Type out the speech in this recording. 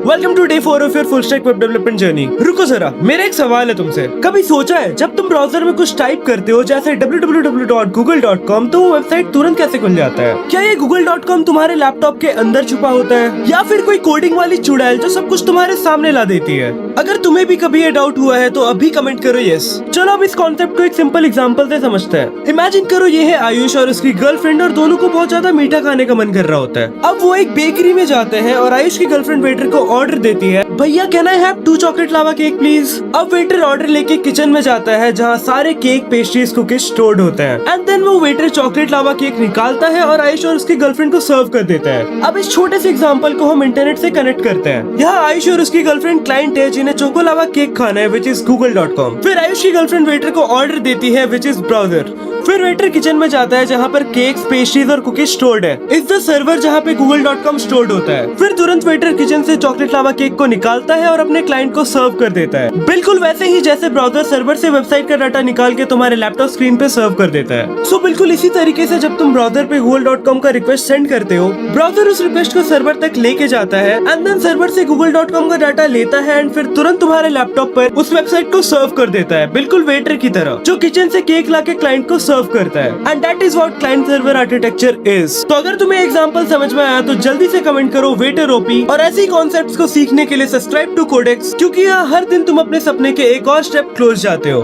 Welcome to day 4 of your full stack web development journey. रुको जरा, मेरा एक सवाल है तुमसे। कभी सोचा है जब तुम ब्राउजर में कुछ टाइप करते हो जैसे www.google.com तो वो वेबसाइट तुरंत कैसे खुल जाता है? क्या ये google.com तुम्हारे लैपटॉप के अंदर छुपा होता है या फिर कोई कोडिंग वाली चुड़ैल जो सब कुछ तुम्हारे सामने ला देती है? अगर तुम्हें भी कभी ये डाउट हुआ है तो अभी कमेंट करो यस। चलो अब इस कॉन्सेप्ट को एक सिंपल एग्जांपल से समझते हैं। इमेजिन करो ये है आयुष और उसकी गर्लफ्रेंड और दोनों को बहुत ज्यादा मीठा खाने का मन कर रहा होता है। अब वो एक बेकरी में जाते हैं और आयुष की गर्लफ्रेंड वेटर को ऑर्डर देती है, भैया can I have 2 chocolate lava cake please. अब वेटर ऑर्डर लेके किचन में जाता है जहाँ सारे केक, पेस्ट्रीज, कुकीज स्टोर्ड होते हैं एंड देन वो वेटर चॉकलेट लावा केक निकालता है और आयुष और उसकी गर्लफ्रेंड को सर्व कर देता है। अब इस छोटे से एग्जांपल को हम इंटरनेट से कनेक्ट करते हैं। यहाँ आयुष और उसकी गर्लफ्रेंड क्लाइंट है जिन्हें चोको लावा केक खाना है विच इज google.com। फिर आयुष की गर्लफ्रेंड वेटर को ऑर्डर देती है विच इज ब्राउजर। फिर वेटर किचन में जाता है जहाँ पर केक्स, पेस्ट्रीज और कुकीज स्टोर्ड है। इज द सर्वर जहाँ पे google.com स्टोर्ड होता है। फिर तुरंत वेटर किचन से चॉकलेट लावा केक को निकालता है और अपने क्लाइंट को सर्व कर देता है, बिल्कुल वैसे ही जैसे ब्राउजर सर्वर से वेबसाइट का डाटा निकाल के तुम्हारे लैपटॉप स्क्रीन पे सर्व कर देता है। सो बिल्कुल इसी तरीके से जब तुम ब्राउजर पे google.com का रिक्वेस्ट सेंड करते हो, ब्राउजर उस रिक्वेस्ट को सर्वर तक लेके जाता है एंड देन सर्वर से google.com का डाटा लेता है एंड फिर तुरंत तुम्हारे लैपटॉप पर उस वेबसाइट को सर्व कर देता है, बिल्कुल वेटर की तरह जो किचन से केक लाके क्लाइंट को सर्व करता है। And that is what client server architecture is. तो अगर तुम्हें एग्जांपल समझ में आया तो जल्दी से कमेंट करो वेटर ओपी और ऐसे ही कॉन्सेप्ट्स को सीखने के लिए सब्सक्राइब टू कोडेक्स, क्योंकि यहाँ हर दिन तुम अपने सपने के एक और स्टेप क्लोज जाते हो।